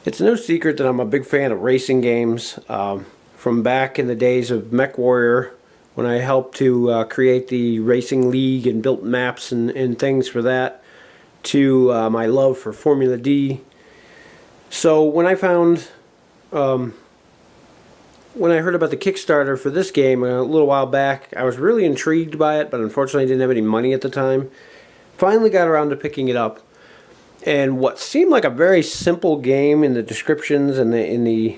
It's no secret that I'm a big fan of racing games. From back in the days of MechWarrior, when I helped to create the racing league and built maps and things for that, to my love for Formula D. So when I heard about the Kickstarter for this game a little while back, I was really intrigued by it, but unfortunately didn't have any money at the time. Finally got around to picking it up. And what seemed like a very simple game in the descriptions and in the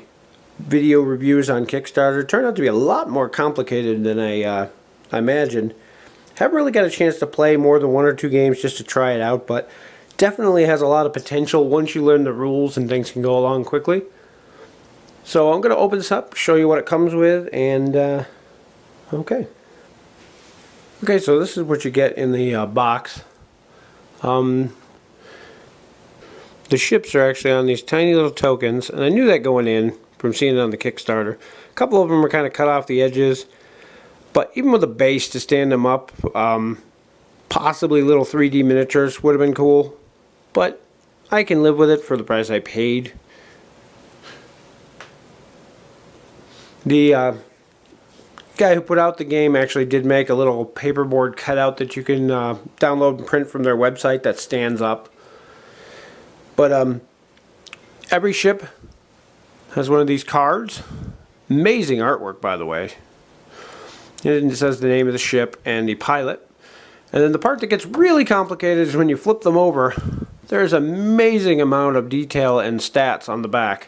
video reviews on Kickstarter turned out to be a lot more complicated than I imagined. Haven't really got a chance to play more than one or two games just to try it out, but definitely has a lot of potential once you learn the rules and things can go along quickly. So I'm going to open this up, show you what it comes with, and okay. Okay, so this is what you get in the box. The ships are actually on these tiny little tokens, and I knew that going in from seeing it on the Kickstarter. A couple of them are kind of cut off the edges, but even with a base to stand them up, possibly little 3D miniatures would have been cool, but I can live with it for the price I paid. The guy who put out the game actually did make a little paperboard cutout that you can download and print from their website that stands up. But every ship has one of these cards. Amazing artwork, by the way. And it says the name of the ship and the pilot. And then the part that gets really complicated is when you flip them over, there's an amazing amount of detail and stats on the back.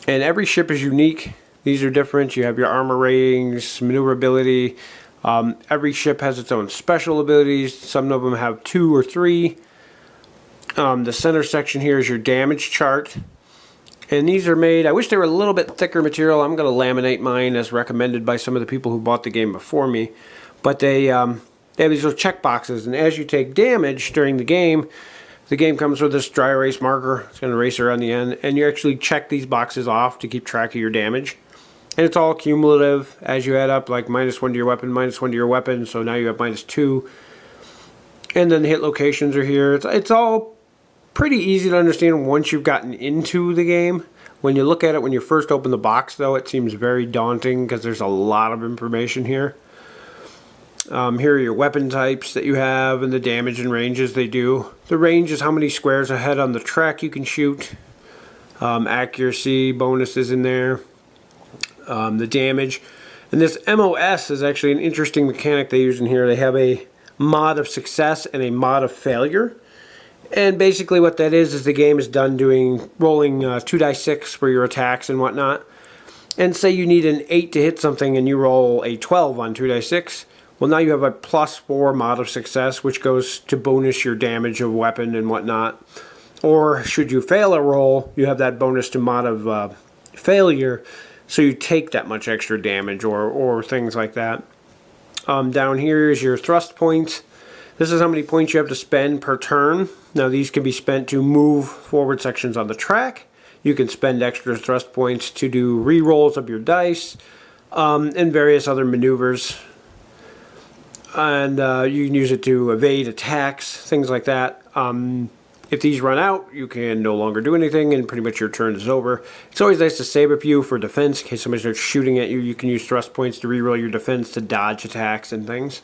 And every ship is unique. These are different. You have your armor ratings, maneuverability. Every ship has its own special abilities. Some of them have 2 or 3. The center section here is your damage chart. And these are made, I wish they were a little bit thicker material. I'm going to laminate mine as recommended by some of the people who bought the game before me. But they have these little check boxes, and as you take damage during the game comes with this dry erase marker. It's going to erase around the end, and you actually check these boxes off to keep track of your damage. And it's all cumulative as you add up, like -1 to your weapon, -1 to your weapon, so now you have -2. And then the hit locations are here. It's all pretty easy to understand once you've gotten into the game. When you look at it when you first open the box, though, it seems very daunting because there's a lot of information here. Here are your weapon types that you have and the damage and ranges they do. The range is how many squares ahead on the track you can shoot. Accuracy bonuses in there. The damage. And this MOS is actually an interesting mechanic they use in here. They have a mod of success and a mod of failure. And basically what that is the game is done rolling 2d6 for your attacks and whatnot. And say you need an 8 to hit something and you roll a 12 on 2d6. Well, now you have a +4 mod of success, which goes to bonus your damage of weapon and whatnot. Or should you fail a roll, you have that bonus to mod of failure, so you take that much extra damage or things like that. Down here is your thrust points. This is how many points you have to spend per turn. Now these can be spent to move forward sections on the track. You can spend extra thrust points to do re-rolls of your dice and various other maneuvers. And you can use it to evade attacks, things like that. If these run out, you can no longer do anything and pretty much your turn is over. It's always nice to save a few for defense. In case somebody starts shooting at you, you can use thrust points to re-roll your defense to dodge attacks and things.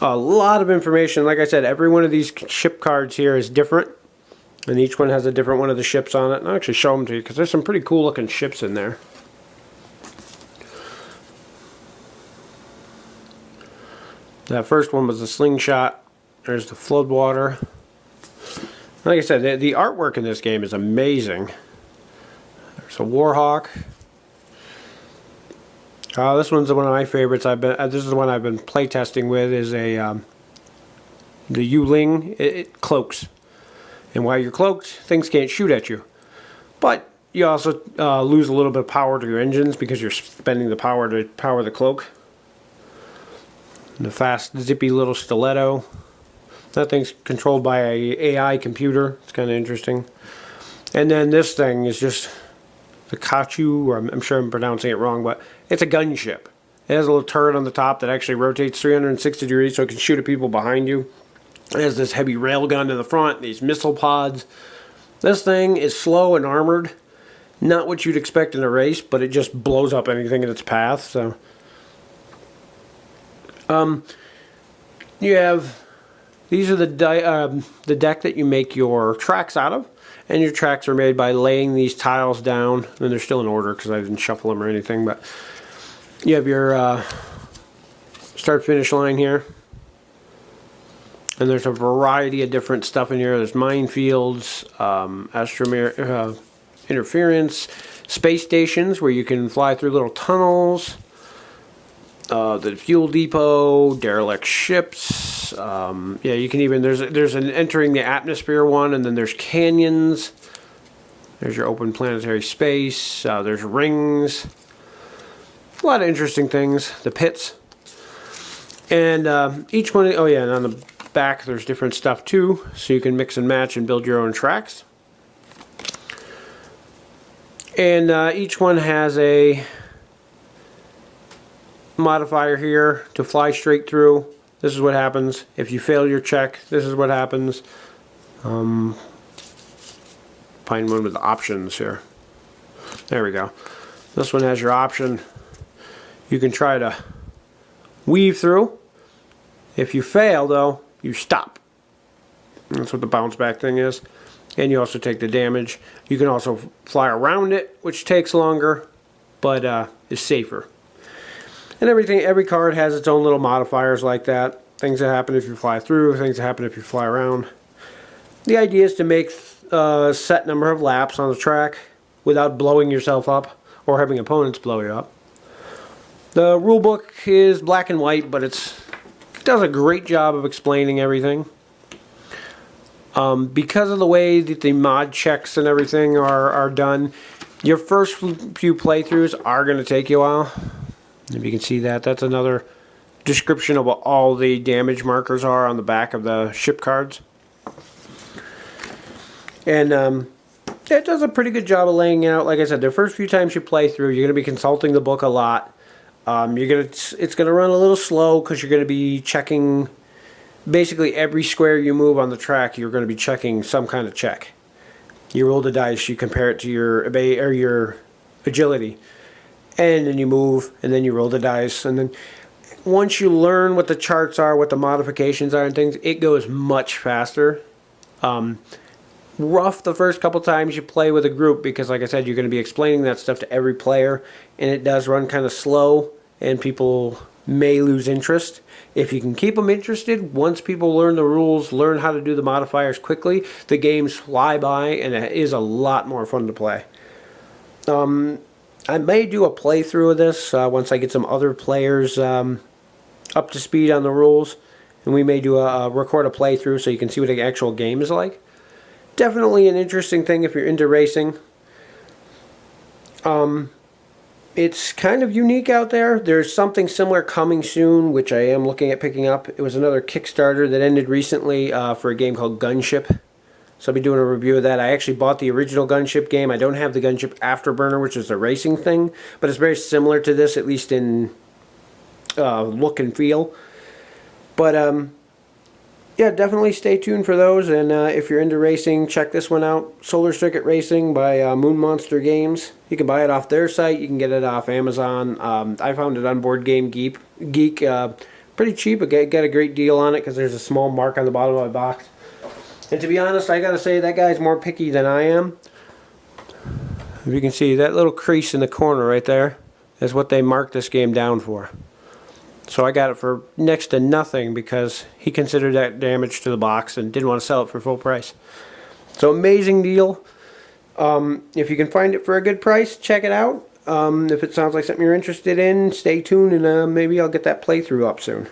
A lot of information. Like I said, every one of these ship cards here is different. And each one has a different one of the ships on it. And I'll actually show them to you because there's some pretty cool looking ships in there. That first one was the slingshot. There's the floodwater. Like I said, the artwork in this game is amazing. There's a warhawk. This one's one of my favorites. This is the one I've been playtesting with. Is the Yuling. It cloaks, and while you're cloaked, things can't shoot at you. But you also lose a little bit of power to your engines because you're spending the power to power the cloak. And the fast, zippy little stiletto. That thing's controlled by a AI computer. It's kind of interesting. And then this thing is just the Kachu, or I'm sure I'm pronouncing it wrong, but it's a gunship. It has a little turret on the top that actually rotates 360 degrees so it can shoot at people behind you. It has this heavy railgun in the front, these missile pods. This thing is slow and armored. Not what you'd expect in a race, but it just blows up anything in its path. So, you have, these are the deck that you make your tracks out of, and your tracks are made by laying these tiles down, and they're still in order because I didn't shuffle them or anything. But you have your start-finish line here. And there's a variety of different stuff in here. There's minefields, interference, space stations where you can fly through little tunnels, the fuel depot, derelict ships. Yeah, you can even, there's an entering the atmosphere one, and then there's canyons. There's your open planetary space. There's rings. A lot of interesting things. The pits. And each one, oh yeah, and on the back there's different stuff too, so you can mix and match and build your own tracks. And each one has a modifier here to fly straight through. This is what happens if you fail your check. This is what happens. Find one with the options here. There we go. This one has your option. You can try to weave through. If you fail though, you stop. That's what the bounce back thing is. And you also take the damage. You can also fly around it, which takes longer, but is safer. And every card has its own little modifiers like that. Things that happen if you fly through, things that happen if you fly around. The idea is to make a set number of laps on the track without blowing yourself up or having opponents blow you up. The rule book is black and white, but it does a great job of explaining everything. Because of the way that the mod checks and everything are done, your first few playthroughs are going to take you a while. If you can see that, that's another description of what all the damage markers are on the back of the ship cards. And it does a pretty good job of laying out. Like I said, the first few times you play through, you're going to be consulting the book a lot. It's going to run a little slow because you're going to be checking basically every square you move on the track. You're going to be checking some kind of check. You roll the dice, you compare it to your agility, and then you move, and then you roll the dice, and then once you learn what the charts are, what the modifications are and things, it goes much faster. Rough the first couple times you play with a group because, like I said, you're going to be explaining that stuff to every player, and it does run kind of slow, and people may lose interest. If you can keep them interested, once people learn the rules, learn how to do the modifiers quickly, the games fly by, and it is a lot more fun to play. I may do a playthrough of this once I get some other players up to speed on the rules, and we may do record a playthrough so you can see what the actual game is like. Definitely an interesting thing if you're into racing. It's kind of unique out there. There's something similar coming soon, which I am looking at picking up. It was another Kickstarter that ended recently for a game called Gunship. So I'll be doing a review of that. I actually bought the original Gunship game. I don't have the Gunship Afterburner, which is the racing thing, but it's very similar to this, at least in look and feel. But yeah, definitely stay tuned for those. And if you're into racing, check this one out. Solar Circuit Racing by Moon Monster Games. You can buy it off their site. You can get it off Amazon. I found it on Board Game Geek. Pretty cheap. I got a great deal on it because there's a small mark on the bottom of my box. And to be honest, I gotta say that guy's more picky than I am. If you can see, that little crease in the corner right there is what they marked this game down for. So I got it for next to nothing because he considered that damage to the box and didn't want to sell it for full price. So amazing deal. If you can find it for a good price, check it out. If it sounds like something you're interested in, stay tuned, and maybe I'll get that playthrough up soon.